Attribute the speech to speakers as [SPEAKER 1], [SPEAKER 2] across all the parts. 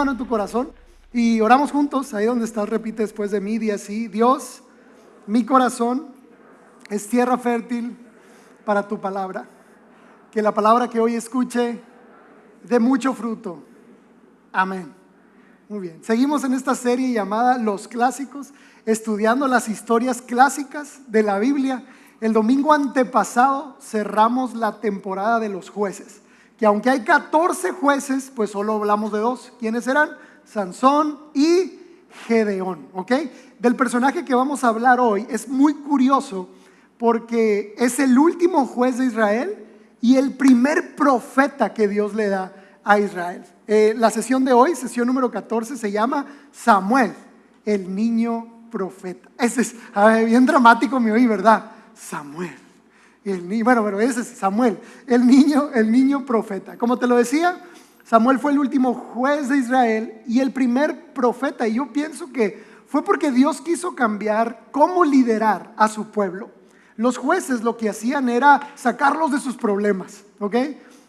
[SPEAKER 1] mano en tu corazón y oramos juntos. Ahí donde estás, repite después de mí, di así: Dios, mi corazón es tierra fértil para tu palabra. Que la palabra que hoy escuche dé mucho fruto. Amén. Muy bien, seguimos en esta serie llamada Los Clásicos, estudiando las historias clásicas de la Biblia. El domingo antepasado cerramos la temporada de los jueces, que aunque hay 14 jueces, pues solo hablamos de dos. ¿Quiénes eran? Sansón y Gedeón, ¿ok? Del personaje que vamos a hablar hoy es muy curioso porque es el último juez de Israel y el primer profeta que Dios le da a Israel. La sesión de hoy, sesión número 14, se llama Samuel, el niño profeta. Ese es bien dramático, me oí, ¿verdad? Samuel, el niño, bueno, pero ese es Samuel, el niño profeta. Como te lo decía, Samuel fue el último juez de Israel y el primer profeta. Y yo pienso que fue porque Dios quiso cambiar cómo liderar a su pueblo. Los jueces lo que hacían era sacarlos de sus problemas, ¿ok?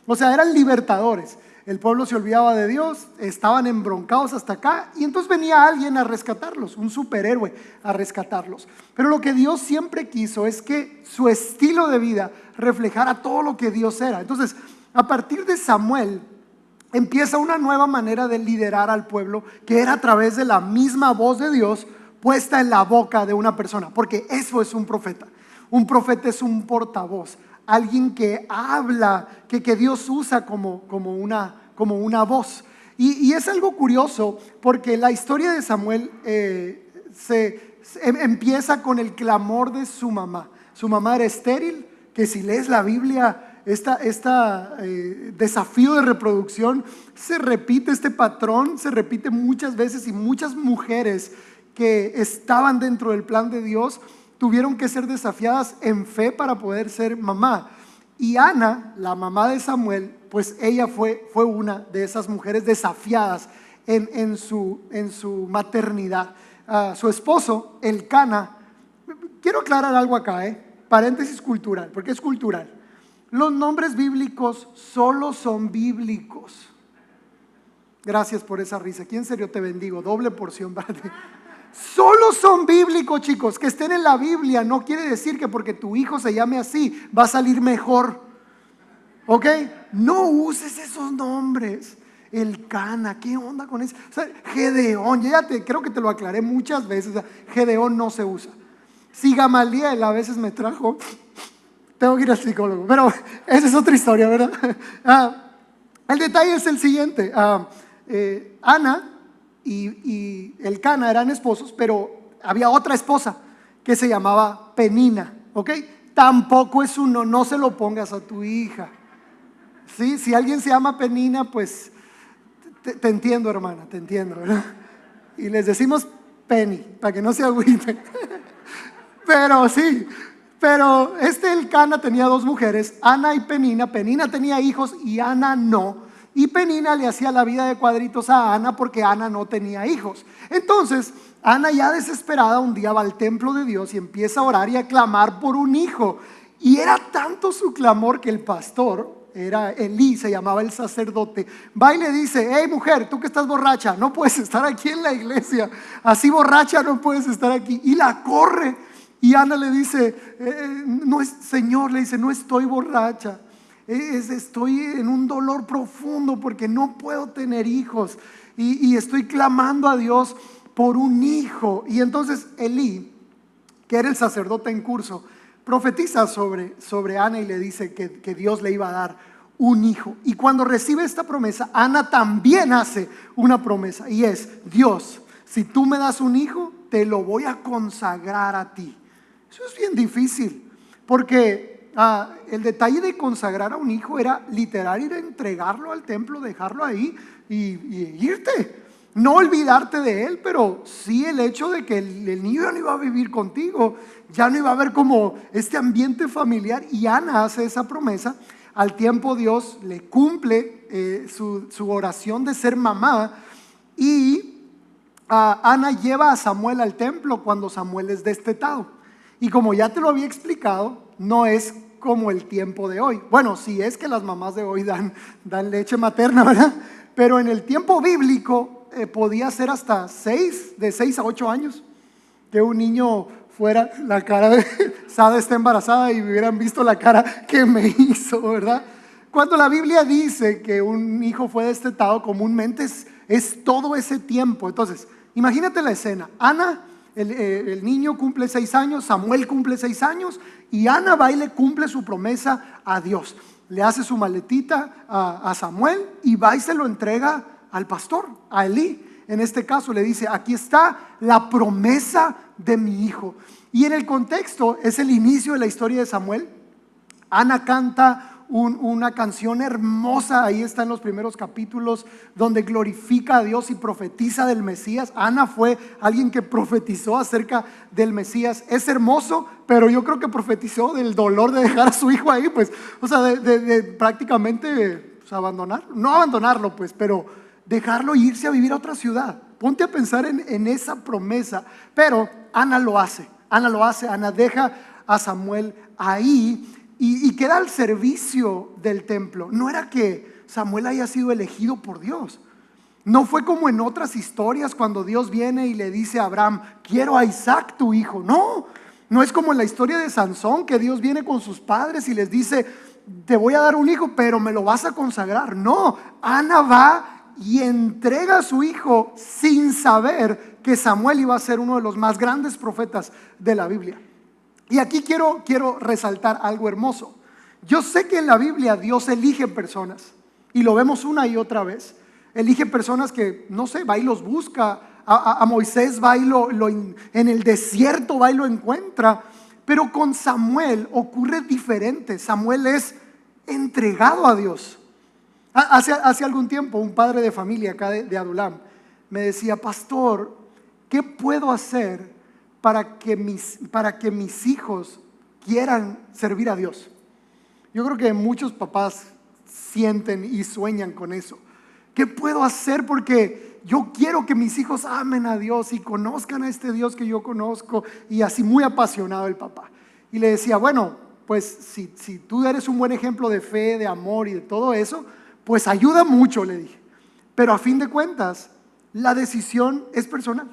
[SPEAKER 1] O sea, eran libertadores. El pueblo se olvidaba de Dios, estaban embroncados hasta acá y entonces venía alguien a rescatarlos, un superhéroe a rescatarlos. Pero lo que Dios siempre quiso es que su estilo de vida reflejara todo lo que Dios era. Entonces, a partir de Samuel empieza una nueva manera de liderar al pueblo, que era a través de la misma voz de Dios puesta en la boca de una persona, porque eso es un profeta. Un profeta es un portavoz, alguien que habla, que Dios usa como una voz. Y es algo curioso porque la historia de Samuel empieza con el clamor de su mamá. Su mamá era estéril, que si lees la Biblia, este desafío de reproducción se repite, este patrón se repite muchas veces, y muchas mujeres que estaban dentro del plan de Dios tuvieron que ser desafiadas en fe para poder ser mamá. Y Ana, la mamá de Samuel, pues ella fue una de esas mujeres desafiadas en su maternidad. Su esposo, Elcana, quiero aclarar algo acá, paréntesis cultural, porque es cultural. Los nombres bíblicos solo son bíblicos. Gracias por esa risa. Aquí en serio te bendigo, doble porción para ti. Solo son bíblicos, chicos. Que estén en la Biblia no quiere decir que porque tu hijo se llame así va a salir mejor, ¿ok? No uses esos nombres. Elcana, ¿qué onda con eso? O sea, Gedeón, creo que te lo aclaré muchas veces. O sea, Gedeón no se usa. Si Gamaliel a veces me trajo, tengo que ir al psicólogo, pero esa es otra historia, ¿verdad? El detalle es el siguiente. Ana y Elcana eran esposos, pero había otra esposa que se llamaba Penina, ¿ok? Tampoco es uno, no se lo pongas a tu hija, ¿sí? Si alguien se llama Penina, pues te entiendo, hermana, te entiendo, ¿verdad? Y les decimos Penny, para que no se agüiten. Pero sí, Elcana tenía dos mujeres, Ana y Penina. Penina tenía hijos y Ana no. Y Penina le hacía la vida de cuadritos a Ana porque Ana no tenía hijos. Entonces, Ana, ya desesperada, un día va al templo de Dios y empieza a orar y a clamar por un hijo. Y era tanto su clamor que el pastor, era Elí, se llamaba el sacerdote, va y le dice: hey mujer, tú que estás borracha, no puedes estar aquí en la iglesia. Así borracha no puedes estar aquí. Y la corre. Y Ana le dice: Señor, le dice, no estoy borracha. Estoy en un dolor profundo porque no puedo tener hijos y estoy clamando a Dios por un hijo. Y entonces Elí, que era el sacerdote en curso, profetiza sobre Ana y le dice que Dios le iba a dar un hijo. Y cuando recibe esta promesa, Ana también hace una promesa, y es: Dios, si tú me das un hijo, te lo voy a consagrar a ti. Eso es bien difícil, porque el detalle de consagrar a un hijo era literal ir a entregarlo al templo, dejarlo ahí y irte. No olvidarte de él, pero sí el hecho de que el niño ya no iba a vivir contigo, ya no iba a haber como este ambiente familiar. Y Ana hace esa promesa. Al tiempo Dios le cumple su oración de ser mamá, y Ana lleva a Samuel al templo cuando Samuel es destetado. Y como ya te lo había explicado, no es como el tiempo de hoy. Bueno, sí es que las mamás de hoy dan leche materna, ¿verdad? Pero en el tiempo bíblico podía ser hasta de 6 a 8 años, que un niño fuera, la cara de Sada está embarazada y hubieran visto la cara que me hizo, ¿verdad? Cuando la Biblia dice que un hijo fue destetado, comúnmente es todo ese tiempo. Entonces, imagínate la escena. Ana, el niño cumple 6 años, Samuel cumple 6 años y Ana va y le cumple su promesa a Dios. Le hace su maletita a Samuel y va y se lo entrega al pastor, a Elí. En este caso le dice, aquí está la promesa de mi hijo. Y en el contexto es el inicio de la historia de Samuel. Ana canta una canción hermosa, ahí está en los primeros capítulos, donde glorifica a Dios y profetiza del Mesías. Ana fue alguien que profetizó acerca del Mesías. Es hermoso, pero yo creo que profetizó del dolor de dejar a su hijo ahí, pues, o sea, de prácticamente pues, no abandonarlo, pues, pero dejarlo e irse a vivir a otra ciudad. Ponte a pensar en esa promesa. Pero Ana lo hace, Ana deja a Samuel ahí y queda al servicio del templo. No era que Samuel haya sido elegido por Dios. No fue como en otras historias cuando Dios viene y le dice a Abraham, quiero a Isaac tu hijo. No es como en la historia de Sansón, que Dios viene con sus padres y les dice, te voy a dar un hijo, pero me lo vas a consagrar. No, Ana va y entrega a su hijo sin saber que Samuel iba a ser uno de los más grandes profetas de la Biblia. Y aquí quiero resaltar algo hermoso. Yo sé que en la Biblia Dios elige personas y lo vemos una y otra vez. Elige personas que, no sé, va y los busca. A Moisés va y en el desierto va y lo encuentra. Pero con Samuel ocurre diferente. Samuel es entregado a Dios. Hace algún tiempo un padre de familia acá de Adulam me decía, pastor, ¿qué puedo hacer para que mis hijos quieran servir a Dios? Yo creo que muchos papás sienten y sueñan con eso. ¿Qué puedo hacer? Porque yo quiero que mis hijos amen a Dios y conozcan a este Dios que yo conozco. Y así muy apasionado el papá. Y le decía, bueno, pues si tú eres un buen ejemplo de fe, de amor y de todo eso, pues ayuda mucho, le dije. Pero a fin de cuentas, la decisión es personal.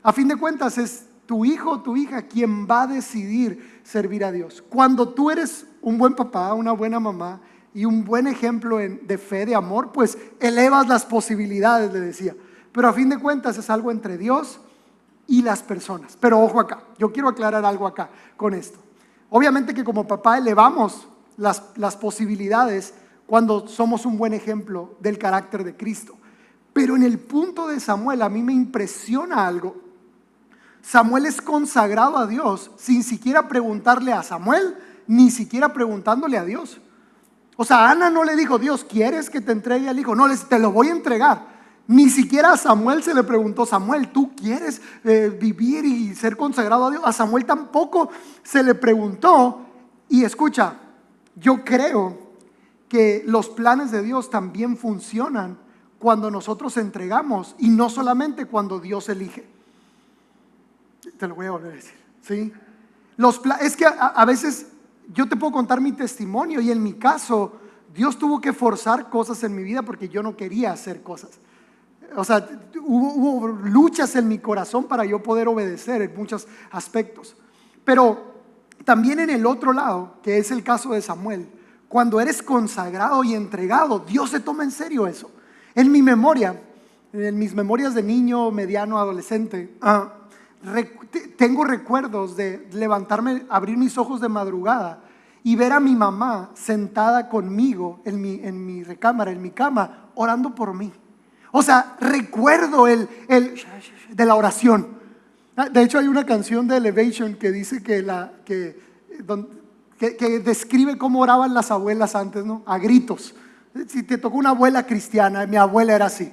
[SPEAKER 1] A fin de cuentas es tu hijo o tu hija quien va a decidir servir a Dios. Cuando tú eres un buen papá, una buena mamá y un buen ejemplo de fe, de amor, pues elevas las posibilidades, le decía. Pero a fin de cuentas es algo entre Dios y las personas. Pero ojo acá, yo quiero aclarar algo acá con esto. Obviamente que como papá elevamos las posibilidades cuando somos un buen ejemplo del carácter de Cristo. Pero en el punto de Samuel a mí me impresiona algo. Samuel es consagrado a Dios sin siquiera preguntarle a Samuel, ni siquiera preguntándole a Dios. O sea, Ana no le dijo, Dios, ¿quieres que te entregue al hijo? No, te lo voy a entregar. Ni siquiera a Samuel se le preguntó, Samuel, ¿tú quieres vivir y ser consagrado a Dios? A Samuel tampoco se le preguntó. Y escucha, yo creo que los planes de Dios también funcionan cuando nosotros entregamos y no solamente cuando Dios elige. Te lo voy a volver a decir, ¿sí? Es que a veces yo te puedo contar mi testimonio y en mi caso Dios tuvo que forzar cosas en mi vida porque yo no quería hacer cosas. O sea, hubo luchas en mi corazón para yo poder obedecer en muchos aspectos. Pero también en el otro lado, que es el caso de Samuel, cuando eres consagrado y entregado, Dios se toma en serio eso. En mi memoria, en mis memorias de niño, mediano, adolescente, tengo recuerdos de levantarme, abrir mis ojos de madrugada y ver a mi mamá sentada conmigo en mi recámara, en mi cama, orando por mí. O sea, recuerdo el de la oración. De hecho hay una canción de Elevation que dice que describe cómo oraban las abuelas antes, ¿no? A gritos. Si te tocó una abuela cristiana, mi abuela era así.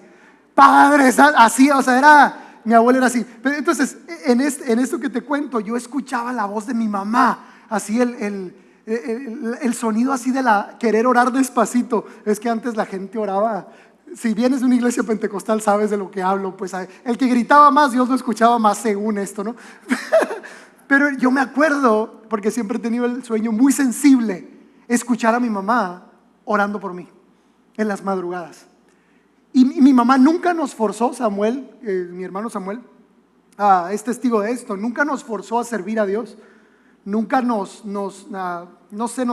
[SPEAKER 1] Padre, así, o sea, mi abuela era así. Pero entonces, en esto que te cuento, yo escuchaba la voz de mi mamá, así el sonido así de querer orar despacito. Es que antes la gente oraba. Si vienes de una iglesia pentecostal sabes de lo que hablo. Pues el que gritaba más, Dios lo escuchaba más según esto, ¿no? Pero yo me acuerdo, porque siempre he tenido el sueño muy sensible, escuchar a mi mamá orando por mí en las madrugadas. Y mi mamá nunca nos forzó, Samuel, mi hermano Samuel, es testigo de esto, nunca nos forzó a servir a Dios. Nunca no sé,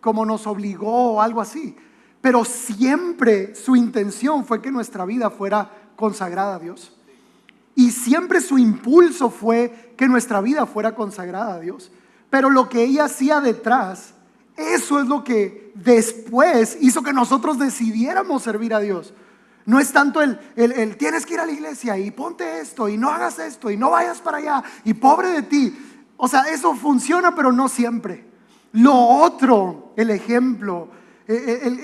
[SPEAKER 1] como nos obligó o algo así. Pero siempre su intención fue que nuestra vida fuera consagrada a Dios. Y siempre su impulso fue que nuestra vida fuera consagrada a Dios. Pero lo que ella hacía detrás, eso es lo que después hizo que nosotros decidiéramos servir a Dios. No es tanto el tienes que ir a la iglesia y ponte esto y no hagas esto y no vayas para allá y pobre de ti. O sea, eso funciona, pero no siempre. Lo otro, el ejemplo,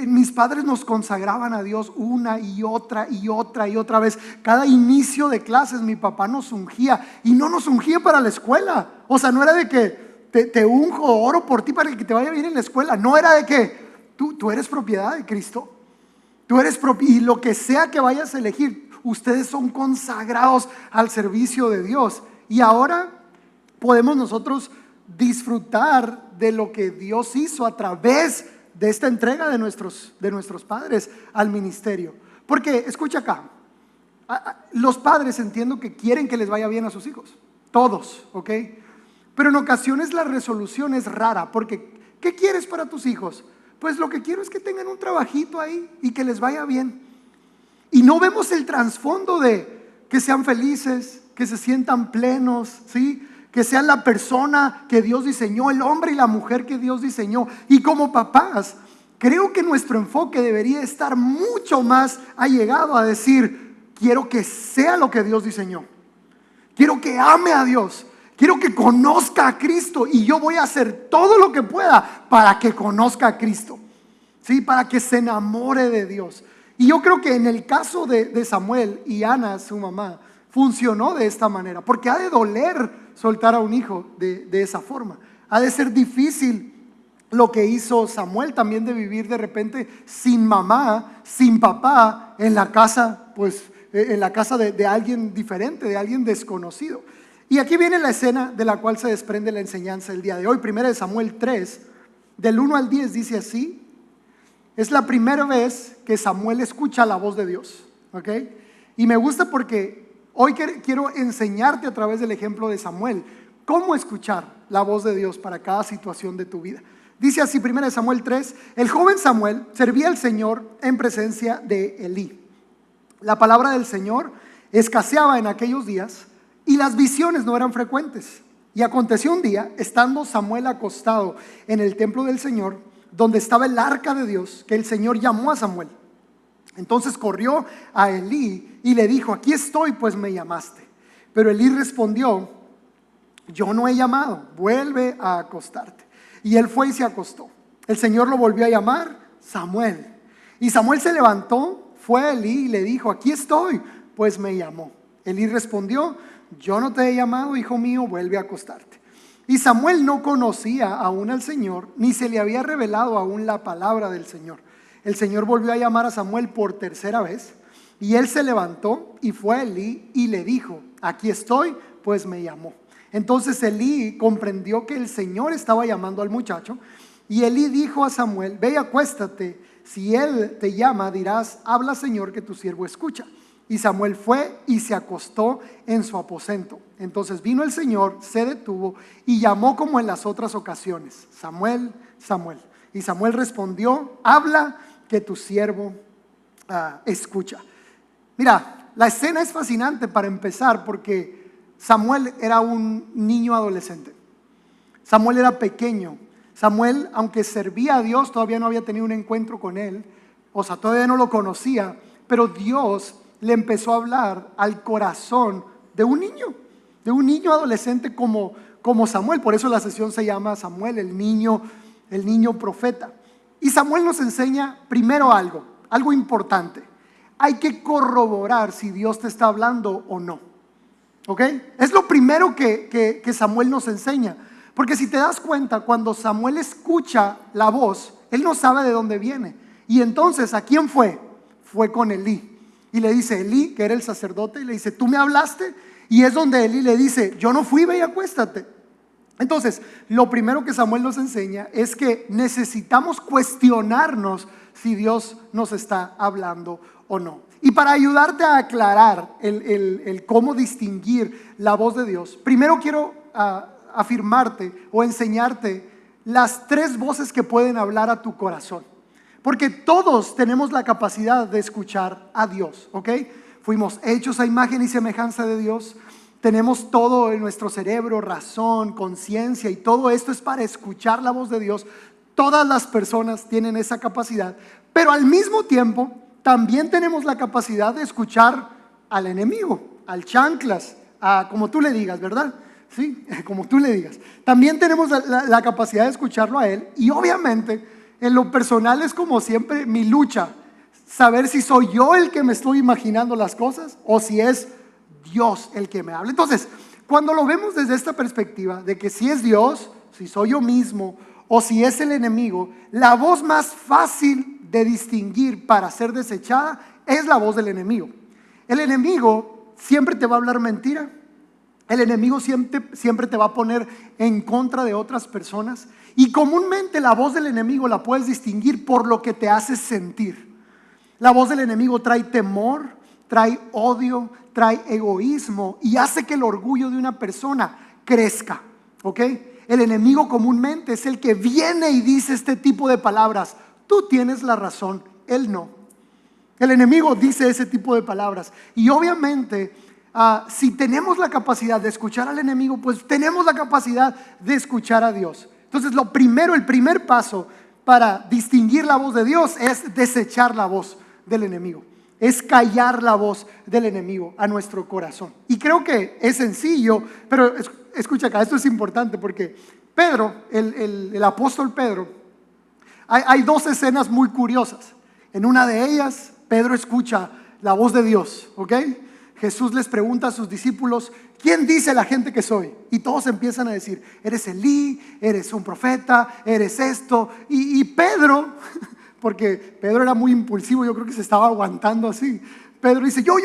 [SPEAKER 1] mis padres nos consagraban a Dios una y otra y otra y otra vez. Cada inicio de clases mi papá nos ungía, y no nos ungía para la escuela. O sea, no era de que te unjo, oro por ti para que te vaya bien en la escuela. No era de que tú eres propiedad de Cristo. Y lo que sea que vayas a elegir, ustedes son consagrados al servicio de Dios. Y ahora podemos nosotros disfrutar de lo que Dios hizo a través de esta entrega de nuestros padres al ministerio. Porque, escucha acá, los padres entiendo que quieren que les vaya bien a sus hijos, todos, ¿ok? Pero en ocasiones la resolución es rara, porque ¿qué quieres para tus hijos? Pues lo que quiero es que tengan un trabajito ahí y que les vaya bien. Y no vemos el trasfondo de que sean felices, que se sientan plenos, ¿sí? Que sean la persona que Dios diseñó, el hombre y la mujer que Dios diseñó. Y como papás, creo que nuestro enfoque debería estar mucho más allegado a decir, quiero que sea lo que Dios diseñó. Quiero que ame a Dios. Quiero que conozca a Cristo, y yo voy a hacer todo lo que pueda para que conozca a Cristo, ¿sí? Para que se enamore de Dios. Y yo creo que en el caso de Samuel y Ana, su mamá, funcionó de esta manera, porque ha de doler soltar a un hijo de esa forma. Ha de ser difícil lo que hizo Samuel también, de vivir de repente sin mamá, sin papá, en la casa, pues en la casa de alguien diferente, de alguien desconocido. Y aquí viene la escena de la cual se desprende la enseñanza del día de hoy. Primera de Samuel 3, del 1 al 10 dice así: es la primera vez que Samuel escucha la voz de Dios, ¿ok? Y me gusta porque hoy quiero enseñarte a través del ejemplo de Samuel cómo escuchar la voz de Dios para cada situación de tu vida. Dice así, primera de Samuel 3, el joven Samuel servía al Señor en presencia de Elí. La palabra del Señor escaseaba en aquellos días, y las visiones no eran frecuentes. Y aconteció un día, estando Samuel acostado en el templo del Señor, donde estaba el arca de Dios, que el Señor llamó a Samuel. Entonces corrió a Elí y le dijo, aquí estoy, pues me llamaste. Pero Elí respondió, yo no he llamado, vuelve a acostarte. Y él fue y se acostó. El Señor lo volvió a llamar, Samuel. Y Samuel se levantó, fue a Elí y le dijo, aquí estoy, pues me llamó. Elí respondió, yo no te he llamado, hijo mío, vuelve a acostarte. Y Samuel no conocía aún al Señor, ni se le había revelado aún la palabra del Señor. El Señor volvió a llamar a Samuel por tercera vez, y él se levantó y fue a Elí y le dijo, aquí estoy, pues me llamó. Entonces Elí comprendió que el Señor estaba llamando al muchacho, y Elí dijo a Samuel, ve y acuéstate, si él te llama dirás, habla Señor, que tu siervo escucha. Y Samuel fue y se acostó en su aposento. Entonces vino el Señor, se detuvo y llamó como en las otras ocasiones, Samuel, Samuel. Y Samuel respondió, habla, que tu siervo escucha. Mira, la escena es fascinante para empezar, porque Samuel era un niño adolescente. Samuel era pequeño. Samuel, aunque servía a Dios, todavía no había tenido un encuentro con él. O sea, todavía no lo conocía, pero Dios le empezó a hablar al corazón de un niño adolescente como Samuel. Por eso la sesión se llama Samuel, el niño profeta. Y Samuel nos enseña primero algo importante. Hay que corroborar si Dios te está hablando o no, ¿ok? Es lo primero que Samuel nos enseña. Porque si te das cuenta, cuando Samuel escucha la voz, él no sabe de dónde viene. Y entonces, ¿a quién fue? Fue con Elí. Y le dice, Elí, que era el sacerdote, y le dice, ¿tú me hablaste? Y es donde Elí le dice, yo no fui, ve y acuéstate. Entonces, lo primero que Samuel nos enseña es que necesitamos cuestionarnos si Dios nos está hablando o no. Y para ayudarte a aclarar el cómo distinguir la voz de Dios, primero quiero afirmarte o enseñarte las tres voces que pueden hablar a tu corazón. Porque todos tenemos la capacidad de escuchar a Dios, ¿ok? Fuimos hechos a imagen y semejanza de Dios. Tenemos todo en nuestro cerebro, razón, conciencia, y todo esto es para escuchar la voz de Dios. Todas las personas tienen esa capacidad, pero al mismo tiempo también tenemos la capacidad de escuchar al enemigo, al chanclas, como tú le digas, ¿verdad? Sí, como tú le digas. También tenemos la capacidad de escucharlo a él, y obviamente en lo personal es como siempre mi lucha, saber si soy yo el que me estoy imaginando las cosas o si es Dios el que me habla. Entonces, cuando lo vemos desde esta perspectiva de que si es Dios, si soy yo mismo o si es el enemigo, la voz más fácil de distinguir para ser desechada es la voz del enemigo. El enemigo siempre te va a hablar mentira. El enemigo siempre te va a poner en contra de otras personas, y comúnmente la voz del enemigo la puedes distinguir por lo que te hace sentir. La voz del enemigo trae temor, trae odio, trae egoísmo y hace que el orgullo de una persona crezca, ¿ok? El enemigo comúnmente es el que viene y dice este tipo de palabras: tú tienes la razón, él no. El enemigo dice ese tipo de palabras, y obviamente si tenemos la capacidad de escuchar al enemigo, pues tenemos la capacidad de escuchar a Dios. Entonces el primer paso para distinguir la voz de Dios es desechar la voz del enemigo, es callar la voz del enemigo a nuestro corazón. Y creo que es sencillo, pero escucha acá, esto es importante porque Pedro, el apóstol Pedro, hay dos escenas muy curiosas. En una de ellas, Pedro escucha la voz de Dios, ¿ok? Jesús les pregunta a sus discípulos: ¿quién dice la gente que soy? Y todos empiezan a decir: eres Elí, eres un profeta, eres esto. Y Pedro, porque Pedro era muy impulsivo, yo creo que se estaba aguantando así. Pedro dice: yo,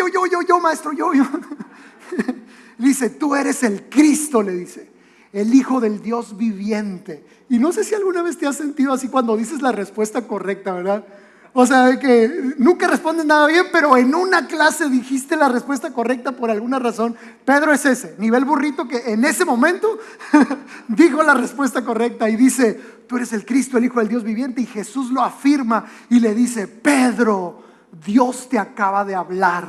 [SPEAKER 1] maestro, yo. Dice: tú eres el Cristo, le dice, el Hijo del Dios viviente. Y no sé si alguna vez te has sentido así cuando dices la respuesta correcta, ¿verdad? O sea, que nunca respondes nada bien, pero en una clase dijiste la respuesta correcta por alguna razón. Pedro es ese, nivel burrito, que en ese momento dijo la respuesta correcta y dice: tú eres el Cristo, el Hijo del Dios viviente. Y Jesús lo afirma y le dice: Pedro, Dios te acaba de hablar.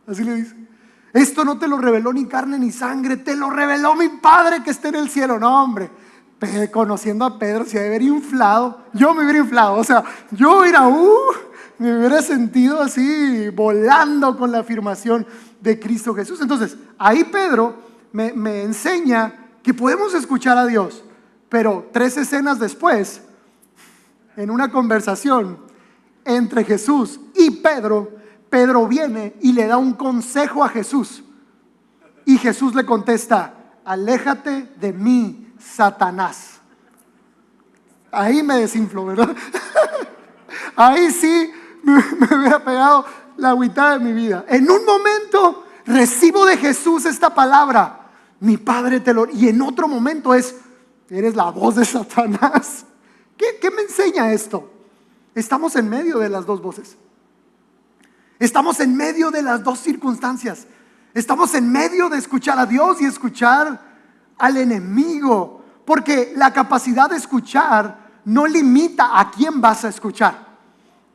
[SPEAKER 1] Así le dice: esto no te lo reveló ni carne ni sangre, te lo reveló mi Padre que está en el cielo. No, hombre, conociendo a Pedro, se debe haber inflado. Yo me hubiera inflado, o sea, yo me hubiera sentido así volando con la afirmación de Cristo Jesús. Entonces ahí Pedro me enseña que podemos escuchar a Dios, pero 3 escenas después, en una conversación entre Jesús y Pedro, Pedro viene y le da un consejo a Jesús, y Jesús le contesta: aléjate de mí, Satanás. Ahí me desinfló, ¿verdad? Ahí sí me hubiera pegado la agüitada de mi vida. En un momento recibo de Jesús esta palabra: mi Padre te lo... Y en otro momento eres la voz de Satanás. ¿Qué me enseña esto? Estamos en medio de las dos voces. Estamos en medio de las dos circunstancias. Estamos en medio de escuchar a Dios y escuchar al enemigo, porque la capacidad de escuchar no limita a quién vas a escuchar.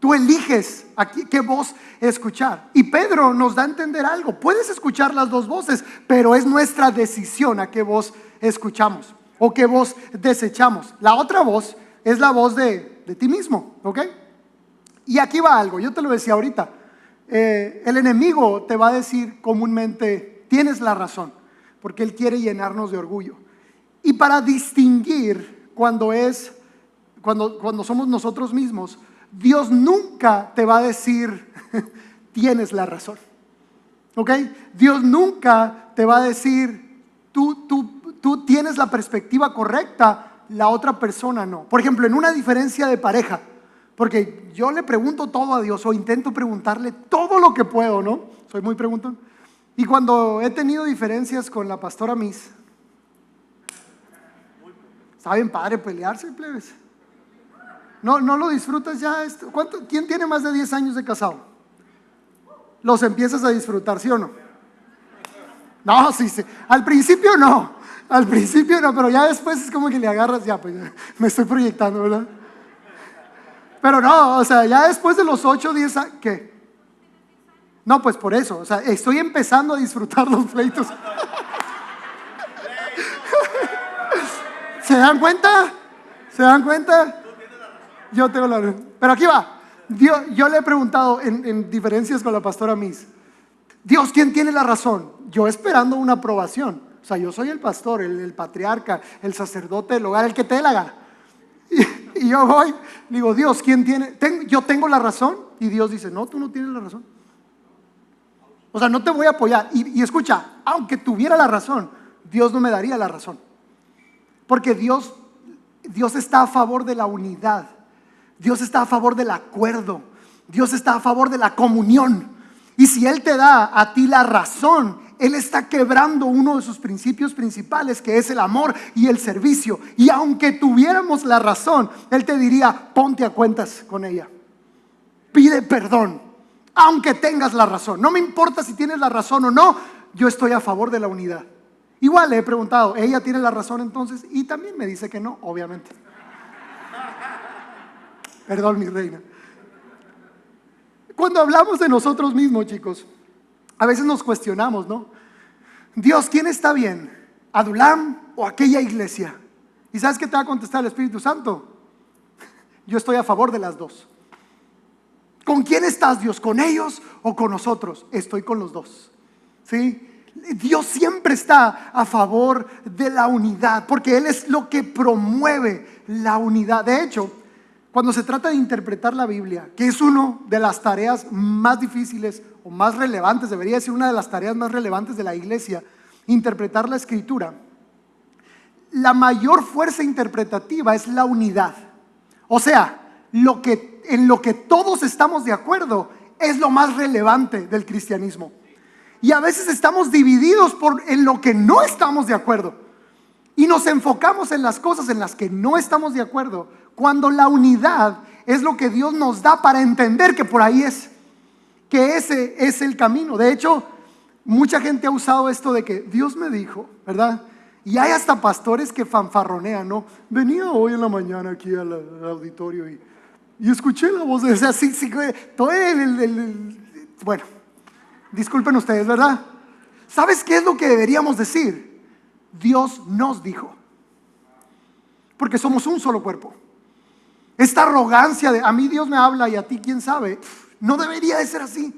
[SPEAKER 1] Tú eliges a qué voz escuchar. Y Pedro nos da a entender algo: puedes escuchar las dos voces, pero es nuestra decisión a qué voz escuchamos o qué voz desechamos. La otra voz es la voz de ti mismo, ¿ok? Y aquí va algo, yo te lo decía ahorita. El enemigo te va a decir comúnmente: tienes la razón, porque él quiere llenarnos de orgullo. Y para distinguir cuando somos nosotros mismos, Dios nunca te va a decir: tienes la razón, ¿ok? Dios nunca te va a decir: tú tienes la perspectiva correcta, la otra persona no. Por ejemplo, en una diferencia de pareja, porque yo le pregunto todo a Dios, o intento preguntarle todo lo que puedo, ¿no? Soy muy preguntón. Y cuando he tenido diferencias con la pastora Miss, está bien padre pelearse, plebes. No lo disfrutas ya esto. ¿Quién tiene más de 10 años de casado? los empiezas a disfrutar, ¿sí o no? No, sí, sí. Al principio no, pero ya después es como que le agarras, ya, pues ya, me estoy proyectando, ¿verdad? Pero no, o sea, ya después de los 8, 10 años, ¿qué? No, pues por eso, o sea, estoy empezando a disfrutar los pleitos. ¿Se dan cuenta? ¿Se dan cuenta? Yo tengo la razón. Pero aquí va. Yo le he preguntado en diferencias con la pastora Miss, Dios, ¿quién tiene la razón? Yo esperando una aprobación. O sea, yo soy el pastor, el patriarca, el sacerdote del hogar, el que te dé la gana. Y yo voy, digo, Dios, ¿quién tiene? Yo tengo la razón. Y Dios dice, no, tú no tienes la razón. O sea, no te voy a apoyar. Y escucha, aunque tuviera la razón, Dios no me daría la razón. Porque Dios está a favor de la unidad. Dios está a favor del acuerdo. Dios está a favor de la comunión. Y si Él te da a ti la razón, Él está quebrando uno de sus principios principales, que es el amor y el servicio. Y aunque tuviéramos la razón, Él te diría, ponte a cuentas con ella. Pide perdón, aunque tengas la razón. No me importa si tienes la razón o no, yo estoy a favor de la unidad. Igual le he preguntado, ¿ella tiene la razón entonces? Y también me dice que no, obviamente. Perdón, mi reina. Cuando hablamos de nosotros mismos, chicos, a veces nos cuestionamos, ¿no? Dios, ¿quién está bien? ¿Adulam o aquella iglesia? ¿Y sabes qué te va a contestar el Espíritu Santo? Yo estoy a favor de las dos. ¿Con quién estás, Dios? ¿Con ellos o con nosotros? Estoy con los dos. ¿Sí? Dios siempre está a favor de la unidad, porque Él es lo que promueve la unidad. De hecho, cuando se trata de interpretar la Biblia, que es una de las tareas más difíciles o más relevantes, debería ser una de las tareas más relevantes de la iglesia, interpretar la Escritura, la mayor fuerza interpretativa es la unidad. O sea, en lo que todos estamos de acuerdo es lo más relevante del cristianismo. Y a veces estamos divididos en lo que no estamos de acuerdo. Y nos enfocamos en las cosas en las que no estamos de acuerdo, cuando la unidad es lo que Dios nos da para entender que por ahí es, que ese es el camino. De hecho, mucha gente ha usado esto de que Dios me dijo, ¿verdad? Y hay hasta pastores que fanfarronean, ¿no? Venía hoy en la mañana aquí al auditorio y escuché la voz de, o sea, sí, todo bueno, disculpen ustedes, ¿verdad? ¿Sabes qué es lo que deberíamos decir? Dios nos dijo. Porque somos un solo cuerpo. Esta arrogancia de a mí Dios me habla y a ti quién sabe, no debería de ser así.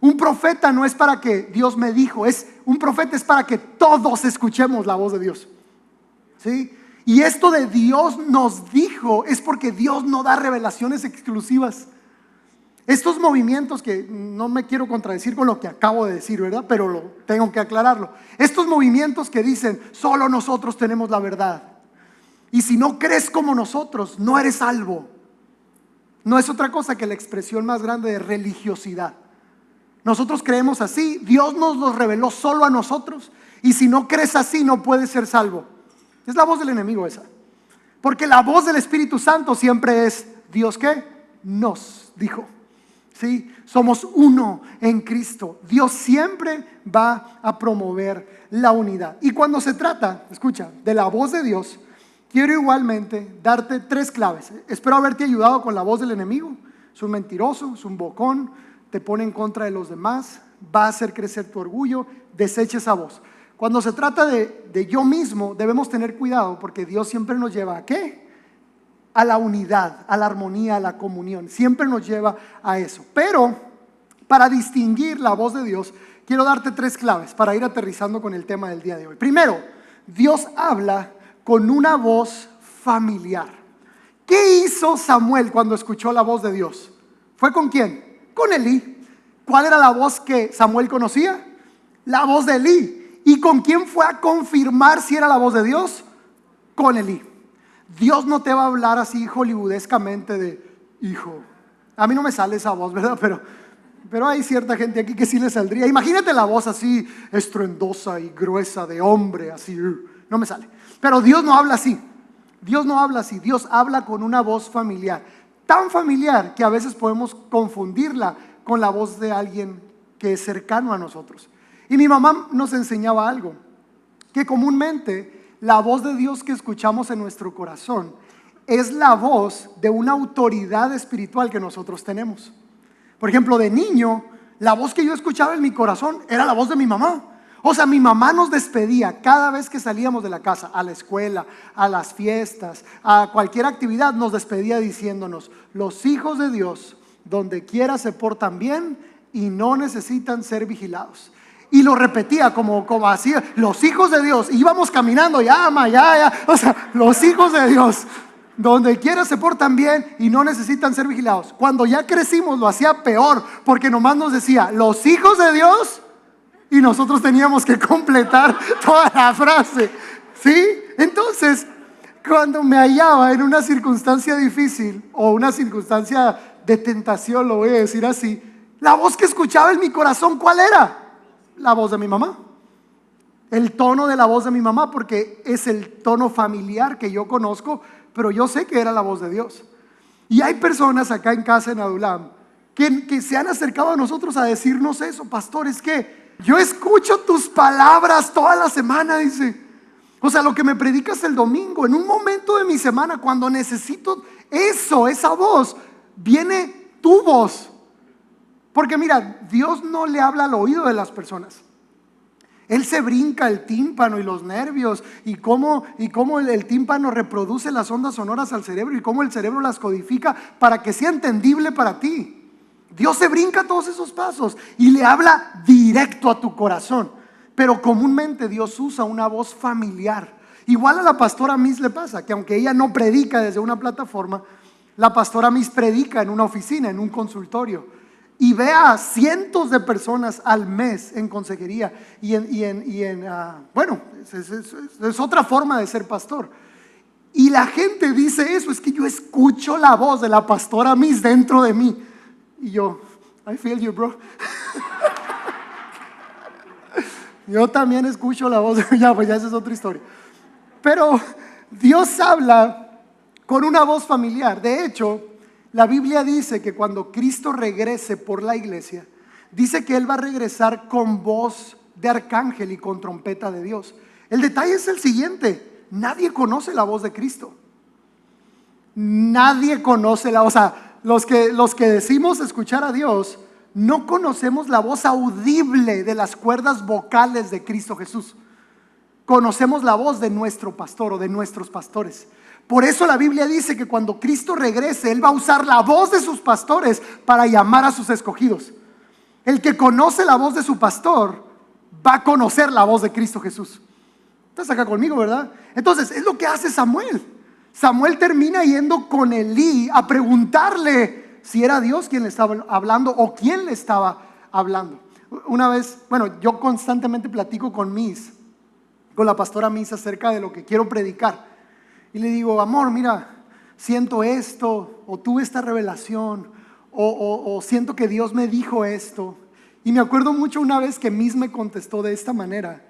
[SPEAKER 1] Un profeta no es para que Dios me dijo, un profeta es para que todos escuchemos la voz de Dios. ¿Sí? Y esto de Dios nos dijo es porque Dios no da revelaciones exclusivas. Estos movimientos, que no me quiero contradecir con lo que acabo de decir, ¿verdad? Pero tengo que aclararlo. Estos movimientos que dicen, solo nosotros tenemos la verdad. Y si no crees como nosotros, no eres salvo. No es otra cosa que la expresión más grande de religiosidad. Nosotros creemos así, Dios nos lo reveló solo a nosotros. Y si no crees así, no puedes ser salvo. Es la voz del enemigo esa. Porque la voz del Espíritu Santo siempre es, ¿Dios qué? Nos dijo. ¿Sí? Somos uno en Cristo. Dios siempre va a promover la unidad. Y cuando se trata, escucha, de la voz de Dios, quiero igualmente darte 3 claves. Espero haberte ayudado con la voz del enemigo. Es un mentiroso, es un bocón, te pone en contra de los demás, va a hacer crecer tu orgullo. Desecha esa voz. Cuando se trata de yo mismo, debemos tener cuidado, porque Dios siempre nos lleva ¿a qué? A la unidad, a la armonía, a la comunión. Siempre nos lleva a eso. Pero para distinguir la voz de Dios, quiero darte 3 claves para ir aterrizando con el tema del día de hoy. Primero, Dios habla con una voz familiar. ¿Qué hizo Samuel cuando escuchó la voz de Dios? ¿Fue con quién? Con Elí. ¿Cuál era la voz que Samuel conocía? La voz de Elí. ¿Y con quién fue a confirmar si era la voz de Dios? Con Elí. Dios no te va a hablar así hollywoodescamente de hijo. A mí no me sale esa voz, ¿verdad? Pero hay cierta gente aquí que sí le saldría. Imagínate la voz así estruendosa y gruesa de hombre, así. No me sale. Pero Dios no habla así. Dios no habla así. Dios habla con una voz familiar. Tan familiar que a veces podemos confundirla con la voz de alguien que es cercano a nosotros. Y mi mamá nos enseñaba algo, que comúnmente la voz de Dios que escuchamos en nuestro corazón es la voz de una autoridad espiritual que nosotros tenemos. Por ejemplo, de niño, la voz que yo escuchaba en mi corazón era la voz de mi mamá. O sea, mi mamá nos despedía cada vez que salíamos de la casa, a la escuela, a las fiestas, a cualquier actividad, nos despedía diciéndonos: los hijos de Dios, donde quiera se portan bien y no necesitan ser vigilados. Y lo repetía como así: los hijos de Dios. Íbamos caminando, ya, o sea, los hijos de Dios, donde quiera se portan bien y no necesitan ser vigilados. Cuando ya crecimos lo hacía peor, porque nomás nos decía: los hijos de Dios, y nosotros teníamos que completar toda la frase, ¿sí? Entonces, cuando me hallaba en una circunstancia difícil o una circunstancia de tentación, lo voy a decir así, la voz que escuchaba en mi corazón, ¿cuál era? La voz de mi mamá. El tono de la voz de mi mamá, porque es el tono familiar que yo conozco, pero yo sé que era la voz de Dios. Y hay personas acá en casa en Adulam que se han acercado a nosotros a decirnos eso: pastor, es que yo escucho tus palabras toda la semana, dice. O sea, lo que me predicas el domingo, en un momento de mi semana, cuando necesito eso, esa voz, viene tu voz. Porque mira, Dios no le habla al oído de las personas. Él se brinca el tímpano y los nervios, y cómo el tímpano reproduce las ondas sonoras al cerebro, y cómo el cerebro las codifica para que sea entendible para ti. Dios se brinca todos esos pasos y le habla directo a tu corazón. Pero comúnmente Dios usa una voz familiar. Igual a la pastora Miss le pasa, que aunque ella no predica desde una plataforma, la pastora Miss predica en una oficina, en un consultorio, y ve a cientos de personas al mes en consejería. Bueno, es otra forma de ser pastor. Y la gente dice eso: es que yo escucho la voz de la pastora Miss dentro de mí. Y yo, I feel you, bro. Yo también escucho la voz. Pues ya esa es otra historia. Pero Dios habla con una voz familiar. De hecho, la Biblia dice que cuando Cristo regrese por la iglesia, dice que Él va a regresar con voz de arcángel y con trompeta de Dios. El detalle es el siguiente: nadie conoce la voz de Cristo. Nadie conoce o sea, los que decimos escuchar a Dios, no conocemos la voz audible de las cuerdas vocales de Cristo Jesús. Conocemos la voz de nuestro pastor o de nuestros pastores. Por eso la Biblia dice que cuando Cristo regrese, Él va a usar la voz de sus pastores para llamar a sus escogidos. El que conoce la voz de su pastor va a conocer la voz de Cristo Jesús. Estás acá conmigo, ¿verdad? Entonces es lo que hace Samuel. Samuel termina yendo con Elí a preguntarle si era Dios quien le estaba hablando o quién le estaba hablando. Una vez, bueno, yo constantemente platico con la pastora Miss, acerca de lo que quiero predicar. Y le digo: amor, mira, siento esto, o tuve esta revelación, o siento que Dios me dijo esto. Y me acuerdo mucho una vez que Miss me contestó de esta manera,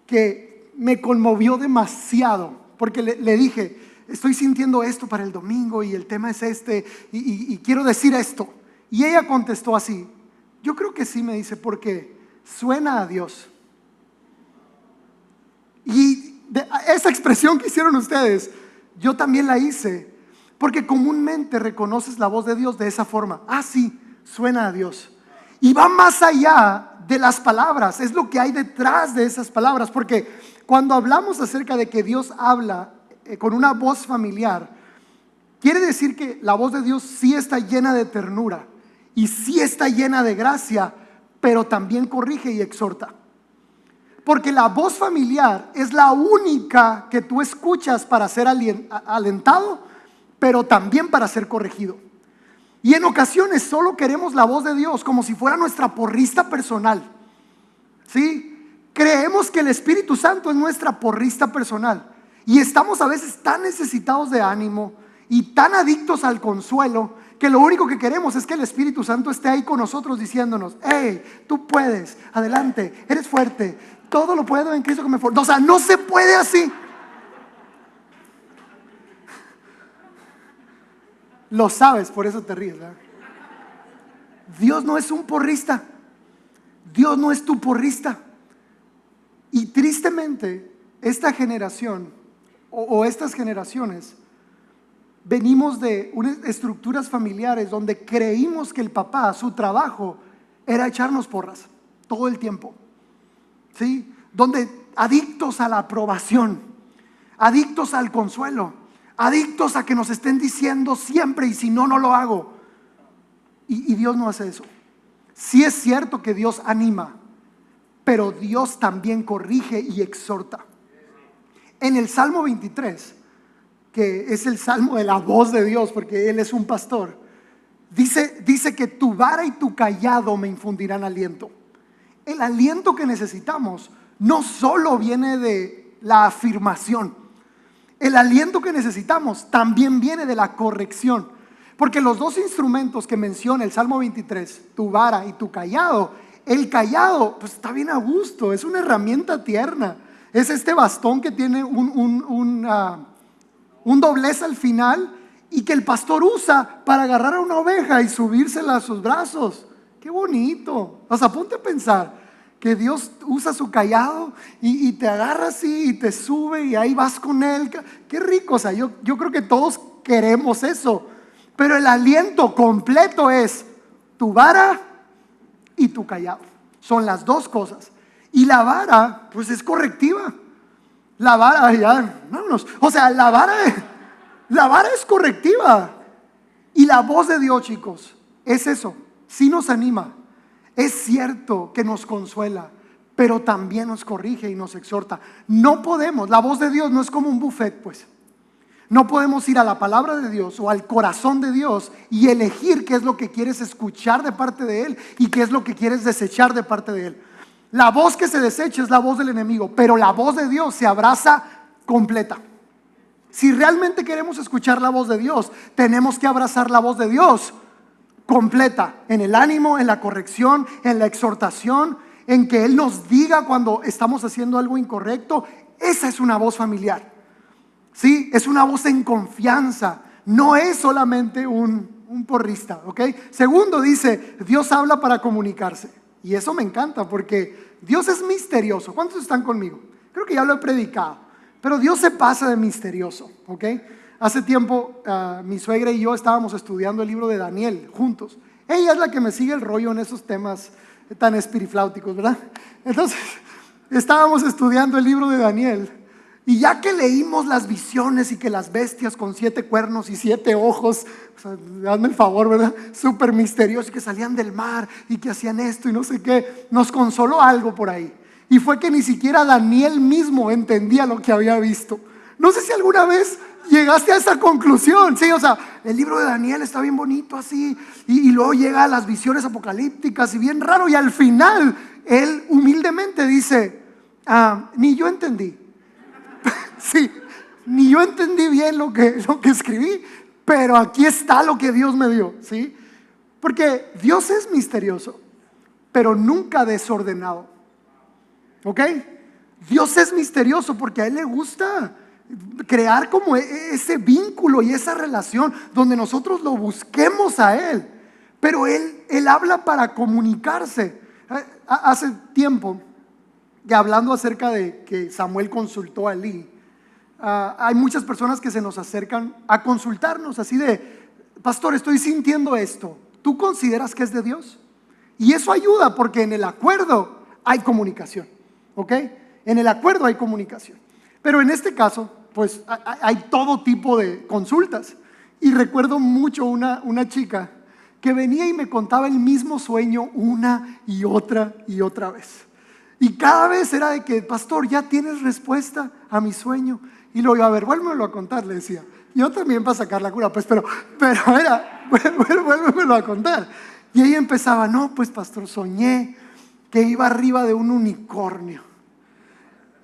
[SPEAKER 1] que me conmovió demasiado, porque le dije: estoy sintiendo esto para el domingo y el tema es este, y quiero decir esto. Y ella contestó así: yo creo que sí, me dice, porque suena a Dios. Y esa expresión que hicieron ustedes, yo también la hice, porque comúnmente reconoces la voz de Dios de esa forma: ah, sí, suena a Dios. Y va más allá de las palabras, es lo que hay detrás de esas palabras. Porque cuando hablamos acerca de que Dios habla con una voz familiar, quiere decir que la voz de Dios sí está llena de ternura y sí está llena de gracia, pero también corrige y exhorta. Porque la voz familiar es la única que tú escuchas para ser alentado, pero también para ser corregido. Y en ocasiones solo queremos la voz de Dios como si fuera nuestra porrista personal. ¿Sí? Creemos que el Espíritu Santo es nuestra porrista personal. Y estamos a veces tan necesitados de ánimo y tan adictos al consuelo, que lo único que queremos es que el Espíritu Santo esté ahí con nosotros diciéndonos: hey, tú puedes, adelante, eres fuerte, todo lo puedo en Cristo que me fortalece. O sea, no se puede así. Lo sabes, por eso te ríes, ¿verdad? Dios no es un porrista. Dios no es tu porrista. Y tristemente, esta generación o estas generaciones venimos de unas estructuras familiares donde creímos que el papá, su trabajo era echarnos porras todo el tiempo, ¿sí? Donde adictos a la aprobación, adictos al consuelo, adictos a que nos estén diciendo siempre, y si no, no lo hago. Y Dios no hace eso. Sí es cierto que Dios anima, pero Dios también corrige y exhorta. En el Salmo 23, que es el salmo de la voz de Dios, porque Él es un pastor, dice que tu vara y tu cayado me infundirán aliento. El aliento que necesitamos no solo viene de la afirmación, el aliento que necesitamos también viene de la corrección. Porque los dos instrumentos que menciona el Salmo 23, tu vara y tu cayado, el cayado pues está bien a gusto, es una herramienta tierna, es este bastón que tiene un doblez al final y que el pastor usa para agarrar a una oveja y subírsela a sus brazos. Qué bonito. O sea, ponte a pensar que Dios usa su cayado y te agarra así y te sube y ahí vas con él. Qué rico. O sea, yo creo que todos queremos eso. Pero el aliento completo es tu vara y tu cayado. Son las dos cosas. Y la vara, pues es correctiva. La vara, ya, vámonos. O sea, la vara es correctiva. Y la voz de Dios, chicos, es eso. Sí nos anima. Es cierto que nos consuela, pero también nos corrige y nos exhorta. No podemos, la voz de Dios no es como un buffet, pues. No podemos ir a la palabra de Dios o al corazón de Dios y elegir qué es lo que quieres escuchar de parte de Él y qué es lo que quieres desechar de parte de Él. La voz que se desecha es la voz del enemigo, pero la voz de Dios se abraza completa. Si realmente queremos escuchar la voz de Dios, tenemos que abrazar la voz de Dios completa, en el ánimo, en la corrección, en la exhortación, en que Él nos diga cuando estamos haciendo algo incorrecto. Esa es una voz familiar. Sí, es una voz en confianza, no es solamente un porrista, ¿ok? Segundo, dice, Dios habla para comunicarse. Y eso me encanta porque Dios es misterioso. ¿Cuántos están conmigo? Creo que ya lo he predicado, pero Dios se pasa de misterioso, ¿ok? Hace tiempo mi suegra y yo estábamos estudiando el libro de Daniel juntos. Ella es la que me sigue el rollo en esos temas tan espirifláuticos, ¿verdad? Entonces, estábamos estudiando el libro de Daniel. Y ya que leímos las visiones y que las bestias con 7 cuernos y 7 ojos, o sea, hazme el favor, ¿verdad? Súper misteriosos, que salían del mar y que hacían esto y no sé qué, nos consoló algo por ahí. Y fue que ni siquiera Daniel mismo entendía lo que había visto. No sé si alguna vez llegaste a esa conclusión, sí, o sea, el libro de Daniel está bien bonito así, y luego llega a las visiones apocalípticas y bien raro, y al final él humildemente dice, ni yo entendí. Sí, ni yo entendí bien lo que escribí, pero aquí está lo que Dios me dio, ¿sí? Porque Dios es misterioso, pero nunca desordenado, ¿ok? Dios es misterioso porque a Él le gusta crear como ese vínculo y esa relación donde nosotros lo busquemos a Él, pero Él habla para comunicarse. Hace tiempo, que hablando acerca de que Samuel consultó a Elí, hay muchas personas que se nos acercan a consultarnos así de, pastor, estoy sintiendo esto, ¿tú consideras que es de Dios? Y eso ayuda porque en el acuerdo hay comunicación, ¿ok? En el acuerdo hay comunicación. Pero en este caso, pues hay todo tipo de consultas. Y recuerdo mucho una chica que venía y me contaba el mismo sueño una y otra vez. Y cada vez era de que, pastor, ¿ya tienes respuesta a mi sueño? Y luego yo, a ver, vuélvemelo a contar, le decía. Yo también para sacar la cura, pues, pero era, vuélvemelo a contar. Y ella empezaba, no, pues, pastor, soñé que iba arriba de un unicornio.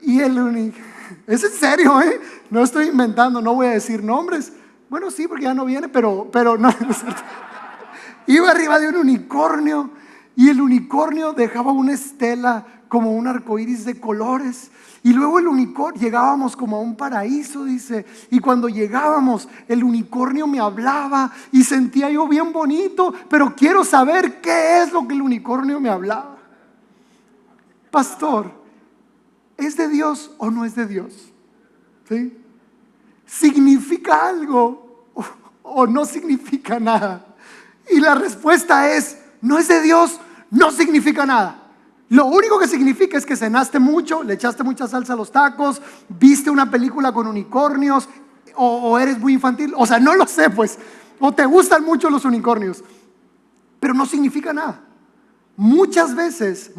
[SPEAKER 1] Y es en serio, no estoy inventando, no voy a decir nombres. Bueno, sí, porque ya no viene, pero no es cierto. Iba arriba de un unicornio y el unicornio dejaba una estela como un arcoíris de colores. Y luego el unicornio, llegábamos como a un paraíso, dice, y cuando llegábamos el unicornio me hablaba y sentía yo bien bonito, pero quiero saber qué es lo que el unicornio me hablaba. pastor, ¿es de Dios o no es de Dios? ¿Sí? ¿Significa algo o no significa nada? Y la respuesta es, no es de Dios, no significa nada. Lo único que significa es que cenaste mucho, le echaste mucha salsa a los tacos, viste una película con unicornios, o eres muy infantil, o sea, no lo sé pues, o te gustan mucho los unicornios, pero no significa nada. Muchas veces,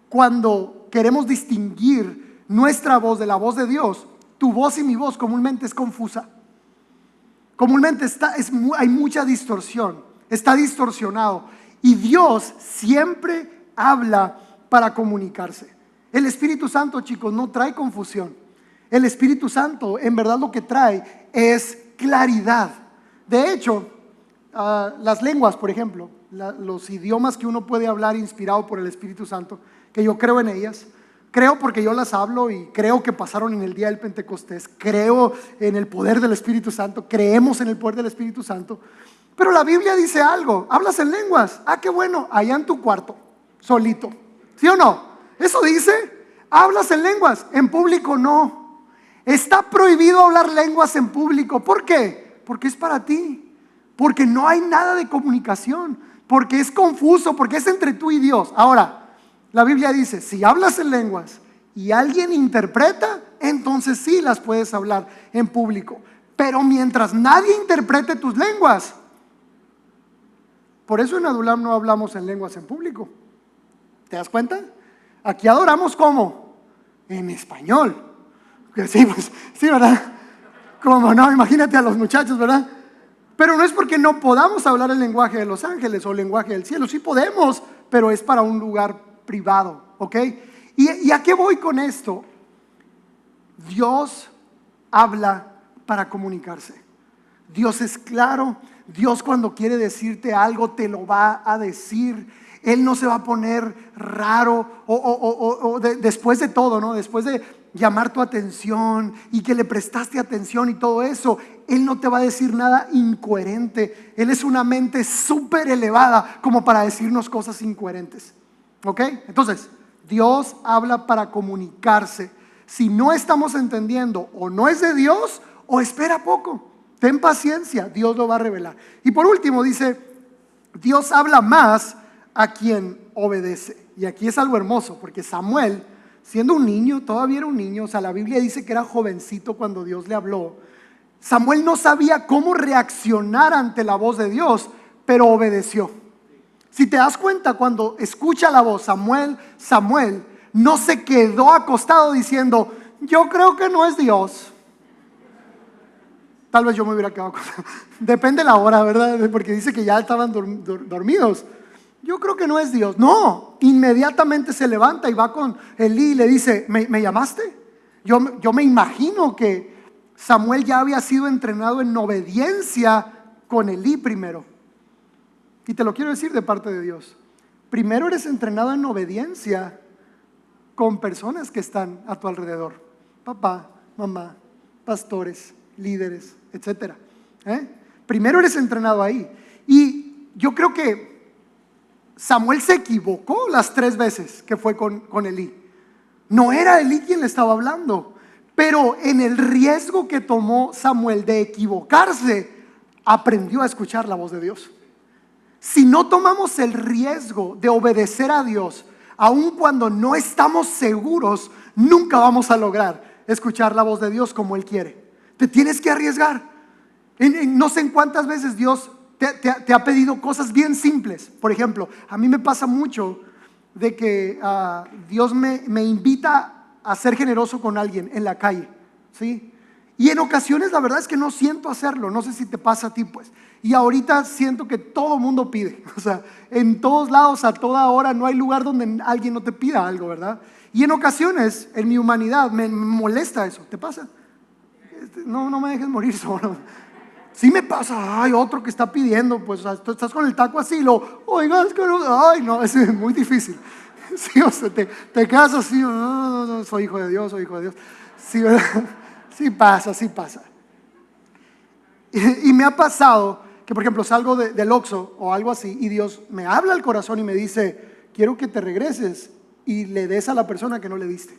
[SPEAKER 1] cuando queremos distinguir nuestra voz de la voz de Dios, tu voz y mi voz comúnmente es confusa. Comúnmente hay mucha distorsión, está distorsionado. Y Dios siempre habla para comunicarse. El Espíritu Santo, chicos, no trae confusión. El Espíritu Santo en verdad lo que trae es claridad. De hecho, las lenguas, por ejemplo, los idiomas que uno puede hablar inspirado por el Espíritu Santo, que yo creo en ellas, creo porque yo las hablo y creo que pasaron en el día del Pentecostés, creo en el poder del Espíritu Santo, creemos en el poder del Espíritu Santo. Pero la Biblia dice algo, hablas en lenguas, qué bueno, allá en tu cuarto, solito, ¿sí o no? Eso dice, hablas en lenguas, en público no. Está prohibido hablar lenguas en público. ¿Por qué? Porque es para ti, porque no hay nada de comunicación, porque es confuso, porque es entre tú y Dios. Ahora, la Biblia dice, si hablas en lenguas y alguien interpreta, entonces sí las puedes hablar en público. Pero mientras nadie interprete tus lenguas, por eso en Adulam no hablamos en lenguas en público. ¿Te das cuenta? Aquí adoramos ¿cómo? En español. Sí, pues, sí, ¿verdad? Como no, imagínate a los muchachos, ¿verdad? Pero no es porque no podamos hablar el lenguaje de los ángeles o el lenguaje del cielo. Sí podemos, pero es para un lugar privado, ¿ok? ¿Y a qué voy con esto? Dios habla para comunicarse. Dios es claro. Dios cuando quiere decirte algo te lo va a decir. Él no se va a poner raro después de todo, ¿no? Después de llamar tu atención y que le prestaste atención y todo eso, Él no te va a decir nada incoherente. Él es una mente súper elevada como para decirnos cosas incoherentes, ¿ok? Entonces, Dios habla para comunicarse. Si no estamos entendiendo, o no es de Dios o espera poco, ten paciencia, Dios lo va a revelar. Y por último dice, Dios habla más a quien obedece. Y aquí es algo hermoso, porque Samuel, siendo un niño, todavía era un niño, o sea, la Biblia dice que era jovencito cuando Dios le habló. Samuel no sabía cómo reaccionar ante la voz de Dios, pero obedeció. Si te das cuenta, cuando escucha la voz, Samuel, Samuel, no se quedó acostado diciendo, yo creo que no es Dios. Tal vez yo me hubiera quedado acostado. Depende la hora, ¿verdad? Porque dice que ya estaban dormidos. Yo creo que no es Dios. No, inmediatamente se levanta y va con Elí y le dice, ¿me llamaste? Yo me imagino que Samuel ya había sido entrenado en obediencia con Elí primero. Y te lo quiero decir de parte de Dios. Primero eres entrenado en obediencia con personas que están a tu alrededor. Papá, mamá, pastores, líderes, etcétera. Primero eres entrenado ahí. Y yo creo que Samuel se equivocó las 3 veces que fue con Elí. No era Elí quien le estaba hablando, pero en el riesgo que tomó Samuel de equivocarse, aprendió a escuchar la voz de Dios. Si no tomamos el riesgo de obedecer a Dios, aun cuando no estamos seguros, nunca vamos a lograr escuchar la voz de Dios como Él quiere. Te tienes que arriesgar. No sé en cuántas veces Dios te ha pedido cosas bien simples. Por ejemplo, a mí me pasa mucho de que Dios me invita a ser generoso con alguien en la calle, ¿sí? Y en ocasiones la verdad es que no siento hacerlo. No sé si te pasa a ti pues. Y ahorita siento que todo mundo pide. O sea, en todos lados, a toda hora, no hay lugar donde alguien no te pida algo, ¿verdad? Y en ocasiones, en mi humanidad, me molesta eso. ¿Te pasa? No me dejes morir solo. Sí me pasa, otro que está pidiendo, pues tú estás con el taco así, oiga, es que no, es muy difícil. Sí, o sea, te quedas así, no, soy hijo de Dios, soy hijo de Dios. Sí, ¿verdad? Sí pasa. Y me ha pasado que, por ejemplo, salgo del Oxxo o algo así y Dios me habla al corazón y me dice, quiero que te regreses y le des a la persona que no le diste.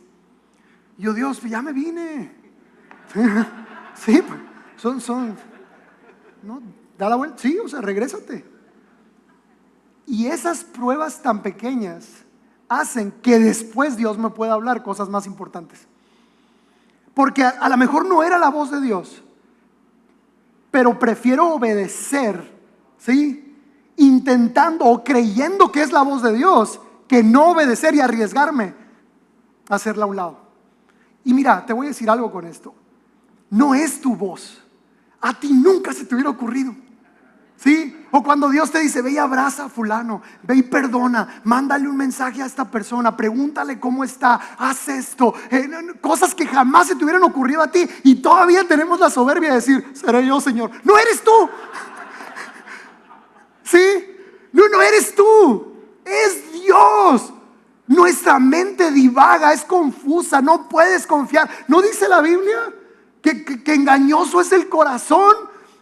[SPEAKER 1] Y yo, Dios, ya me vine. Sí, pues, no, da la vuelta, sí, o sea, regrésate. Y esas pruebas tan pequeñas hacen que después Dios me pueda hablar cosas más importantes. Porque a lo mejor no era la voz de Dios, pero prefiero obedecer, ¿sí? Intentando o creyendo que es la voz de Dios, que no obedecer y arriesgarme a hacerla a un lado. Y mira, te voy a decir algo con esto. No es tu voz. A ti nunca se te hubiera ocurrido, ¿sí? O cuando Dios te dice, ve y abraza a fulano, ve y perdona, mándale un mensaje a esta persona, pregúntale cómo está, haz esto, cosas que jamás se te hubieran ocurrido a ti, y todavía tenemos la soberbia de decir, seré yo, Señor. No eres tú. ¿Sí? No eres tú, es Dios. Nuestra mente divaga, es confusa, no puedes confiar. ¿No dice la Biblia que engañoso es el corazón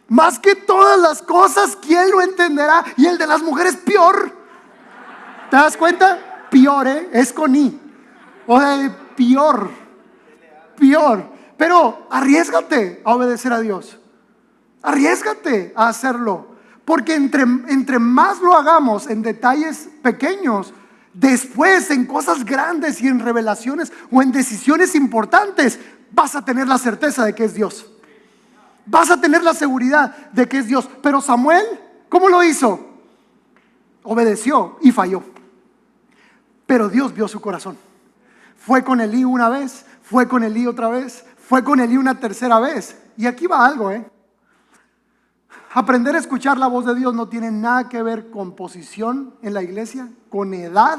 [SPEAKER 1] más que todas las cosas? ¿Quién lo entenderá? Y el de las mujeres peor. ¿Te das cuenta? Peor, es con I. O de peor. Pero arriésgate a obedecer a Dios. Arriésgate a hacerlo. Porque entre más lo hagamos en detalles pequeños, después en cosas grandes y en revelaciones o en decisiones importantes, vas a tener la certeza de que es Dios. Vas a tener la seguridad de que es Dios. Pero Samuel, ¿cómo lo hizo? Obedeció y falló. Pero Dios vio su corazón. Fue con Elí una vez, fue con Elí otra vez, fue con Elí una tercera vez. Y aquí va algo, Aprender a escuchar la voz de Dios no tiene nada que ver con posición en la iglesia, con edad,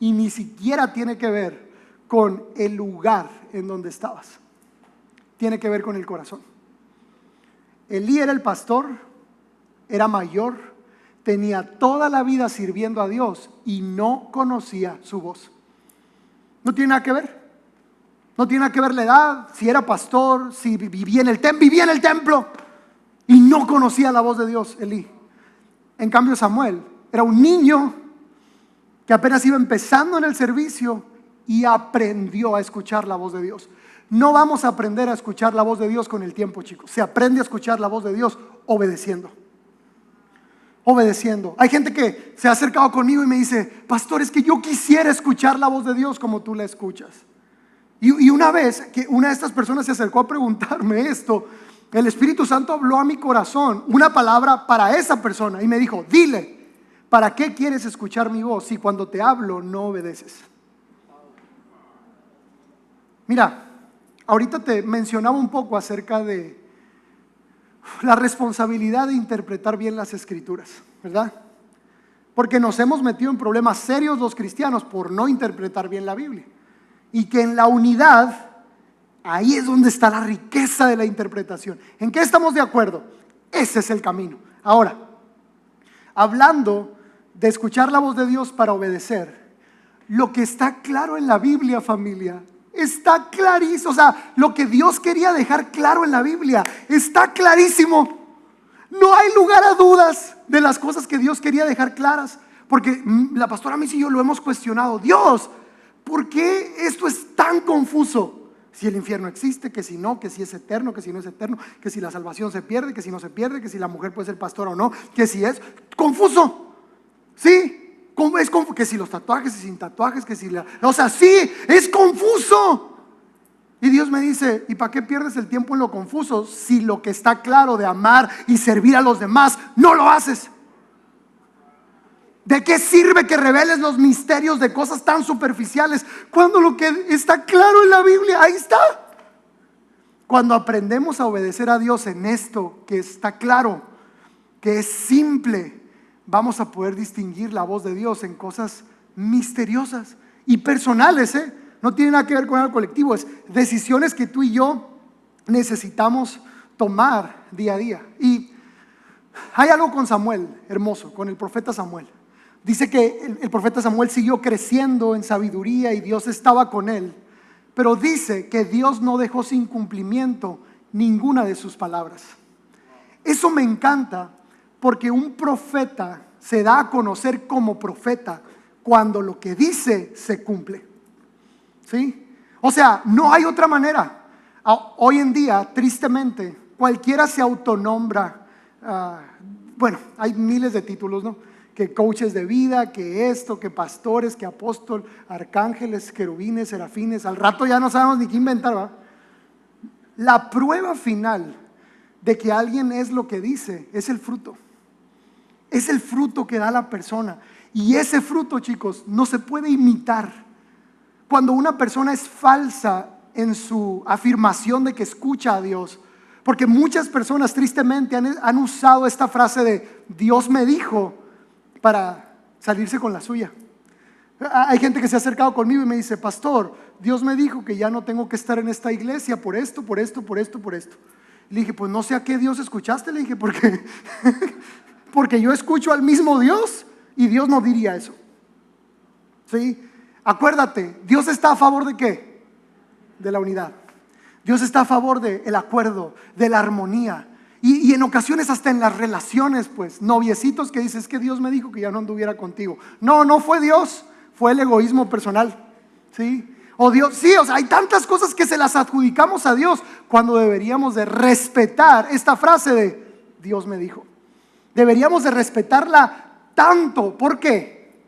[SPEAKER 1] y ni siquiera tiene que ver con el lugar en donde estabas. Tiene que ver con el corazón. Elí era el pastor, era mayor, tenía toda la vida sirviendo a Dios y no conocía su voz. No tiene nada que ver. No tiene nada que ver la edad, si era pastor, si vivía en el templo y no conocía la voz de Dios, Elí. En cambio Samuel era un niño que apenas iba empezando en el servicio y aprendió a escuchar la voz de Dios. No vamos a aprender a escuchar la voz de Dios con el tiempo, chicos. Se aprende a escuchar la voz de Dios obedeciendo. Hay gente que se ha acercado conmigo y me dice, pastor, es que yo quisiera escuchar la voz de Dios como tú la escuchas. Y una vez que una de estas personas se acercó a preguntarme esto, el Espíritu Santo habló a mi corazón una palabra para esa persona y me dijo, dile, ¿para qué quieres escuchar mi voz si cuando te hablo no obedeces? Mira, ahorita te mencionaba un poco acerca de la responsabilidad de interpretar bien las escrituras, ¿verdad? Porque nos hemos metido en problemas serios los cristianos por no interpretar bien la Biblia. Y que en la unidad, ahí es donde está la riqueza de la interpretación. ¿En qué estamos de acuerdo? Ese es el camino. Ahora, hablando de escuchar la voz de Dios para obedecer, lo que está claro en la Biblia, familia, está clarísimo. O sea, lo que Dios quería dejar claro en la Biblia está clarísimo. No hay lugar a dudas de las cosas que Dios quería dejar claras. Porque la pastora Miss y yo lo hemos cuestionado. Dios, ¿por qué esto es tan confuso? Si el infierno existe, que si no, que si es eterno, que si no es eterno, que si la salvación se pierde, que si no se pierde, que si la mujer puede ser pastora o no, que si es confuso. ¿Sí? Es confuso, que si los tatuajes y sin tatuajes, que si o sea, sí, es confuso. Y Dios me dice, ¿y para qué pierdes el tiempo en lo confuso si lo que está claro de amar y servir a los demás no lo haces? ¿De qué sirve que reveles los misterios de cosas tan superficiales cuando lo que está claro en la Biblia, ahí está? Cuando aprendemos a obedecer a Dios en esto que está claro, que es simple, vamos a poder distinguir la voz de Dios en cosas misteriosas y personales, No tiene nada que ver con algo colectivo, es decisiones que tú y yo necesitamos tomar día a día. Y hay algo con Samuel, hermoso, con el profeta Samuel. Dice que el profeta Samuel siguió creciendo en sabiduría y Dios estaba con él. Pero dice que Dios no dejó sin cumplimiento ninguna de sus palabras. Eso me encanta porque un profeta se da a conocer como profeta cuando lo que dice se cumple. ¿Sí? O sea, no hay otra manera. Hoy en día, tristemente, cualquiera se autonombra. Bueno, hay miles de títulos, ¿no? Que coaches de vida, que esto, que pastores, que apóstol, arcángeles, querubines, serafines. Al rato ya no sabemos ni qué inventar, ¿va? La prueba final de que alguien es lo que dice es el fruto. Es el fruto que da la persona. Y ese fruto, chicos, no se puede imitar. Cuando una persona es falsa en su afirmación de que escucha a Dios, porque muchas personas tristemente han usado esta frase de Dios me dijo para salirse con la suya. Hay gente que se ha acercado conmigo y me dice, pastor, Dios me dijo que ya no tengo que estar en esta iglesia por esto, por esto, por esto, por esto. Le dije, pues no sé a qué Dios escuchaste, le dije, porque yo escucho al mismo Dios y Dios no diría eso. ¿Sí? Acuérdate, Dios está a favor de ¿qué? De la unidad. Dios está a favor del acuerdo, de la armonía. Y en ocasiones hasta en las relaciones, pues, noviecitos que dices, es que Dios me dijo que ya no anduviera contigo. No fue Dios, fue el egoísmo personal. ¿Sí? O Dios, sí, o sea, hay tantas cosas que se las adjudicamos a Dios cuando deberíamos de respetar esta frase de Dios me dijo. Deberíamos de respetarla tanto. ¿Por qué?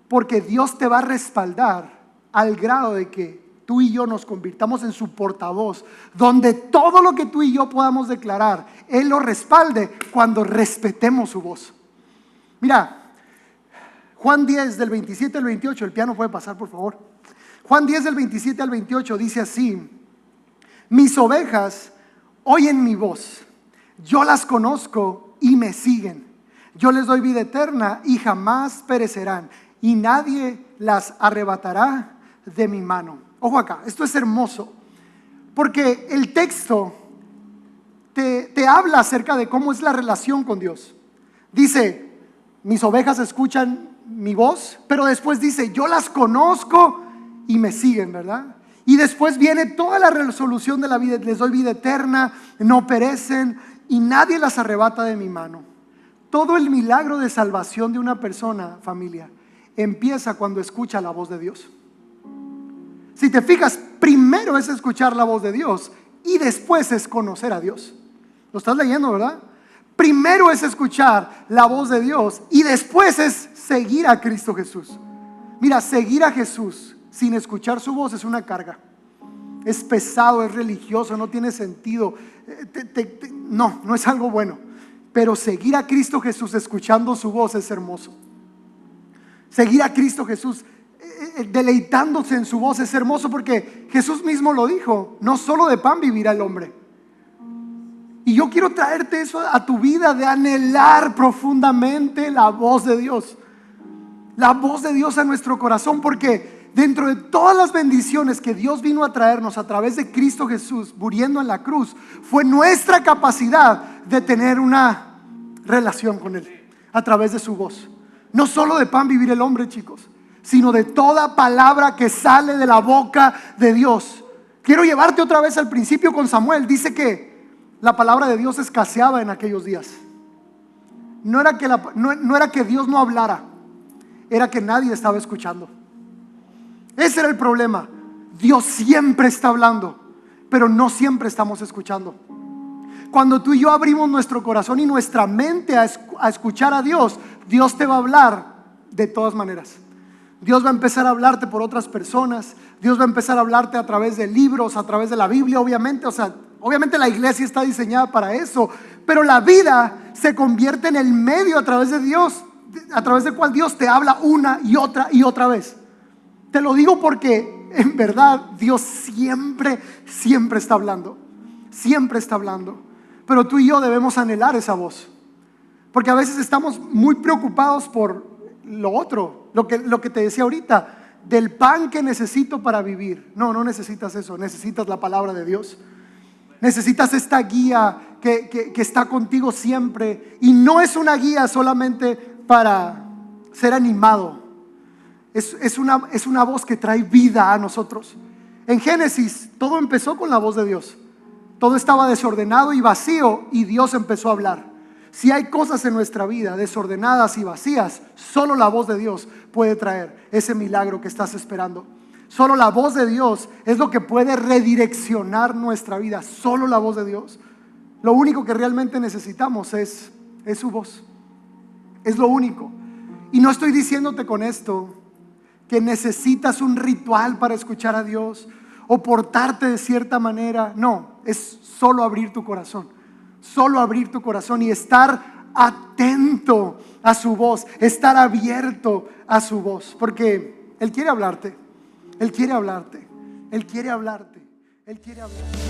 [SPEAKER 1] Porque Dios te va a respaldar al grado de que tú y yo nos convirtamos en su portavoz, donde todo lo que tú y yo podamos declarar, Él lo respalde cuando respetemos su voz. Mira, Juan 10 del 27 al 28, el piano puede pasar por favor. Juan 10 del 27 al 28 dice así: mis ovejas oyen mi voz, yo las conozco y me siguen. Yo les doy vida eterna y jamás perecerán, y nadie las arrebatará de mi mano. Ojo acá, esto es hermoso, porque el texto te habla acerca de cómo es la relación con Dios. Dice, mis ovejas escuchan mi voz, pero después dice, yo las conozco y me siguen, ¿verdad? Y después viene toda la resolución de la vida, les doy vida eterna, no perecen y nadie las arrebata de mi mano. Todo el milagro de salvación de una persona, familia, empieza cuando escucha la voz de Dios. Si te fijas, primero es escuchar la voz de Dios y después es conocer a Dios. Lo estás leyendo, ¿verdad? Primero es escuchar la voz de Dios y después es seguir a Cristo Jesús. Mira, seguir a Jesús sin escuchar su voz es una carga. Es pesado, es religioso, no tiene sentido. No es algo bueno. Pero seguir a Cristo Jesús escuchando su voz es hermoso. Seguir a Cristo Jesús deleitándose en su voz es hermoso, porque Jesús mismo lo dijo: no solo de pan vivirá el hombre. Y yo quiero traerte eso a tu vida, de anhelar profundamente la voz de Dios. La voz de Dios a nuestro corazón, porque dentro de todas las bendiciones que Dios vino a traernos a través de Cristo Jesús muriendo en la cruz, fue nuestra capacidad de tener una relación con Él a través de su voz. No solo de pan vivir el hombre, chicos, sino de toda palabra que sale de la boca de Dios. Quiero llevarte otra vez al principio con Samuel. Dice que la palabra de Dios escaseaba en aquellos días. No era que Dios no hablara, era que nadie estaba escuchando. Ese era el problema. Dios siempre está hablando, pero no siempre estamos escuchando. Cuando tú y yo abrimos nuestro corazón y nuestra mente a escuchar a Dios, Dios te va a hablar de todas maneras. Dios va a empezar a hablarte por otras personas. Dios va a empezar a hablarte a través de libros, a través de la Biblia, obviamente. O sea, obviamente la iglesia está diseñada para eso, pero la vida se convierte en el medio a través de Dios, a través del cual Dios te habla una y otra vez. Te lo digo porque en verdad Dios siempre está hablando. Siempre está hablando. Pero tú y yo debemos anhelar esa voz, porque a veces estamos muy preocupados por lo otro, lo que te decía ahorita, del pan que necesito para vivir. No necesitas eso, necesitas la palabra de Dios. Necesitas esta guía que está contigo siempre, y no es una guía solamente para ser animado. Es una voz que trae vida a nosotros. En Génesis todo empezó con la voz de Dios. Todo estaba desordenado y vacío y Dios empezó a hablar. Si hay cosas en nuestra vida desordenadas y vacías, solo la voz de Dios puede traer ese milagro que estás esperando. Solo la voz de Dios es lo que puede redireccionar nuestra vida. Solo la voz de Dios. Lo único que realmente necesitamos es su voz. Es lo único. Y no estoy diciéndote con esto que necesitas un ritual para escuchar a Dios o portarte de cierta manera. No, es solo abrir tu corazón. Solo abrir tu corazón y estar atento a su voz, estar abierto a su voz, porque Él quiere hablarte, Él quiere hablarte, Él quiere hablarte, Él quiere hablarte.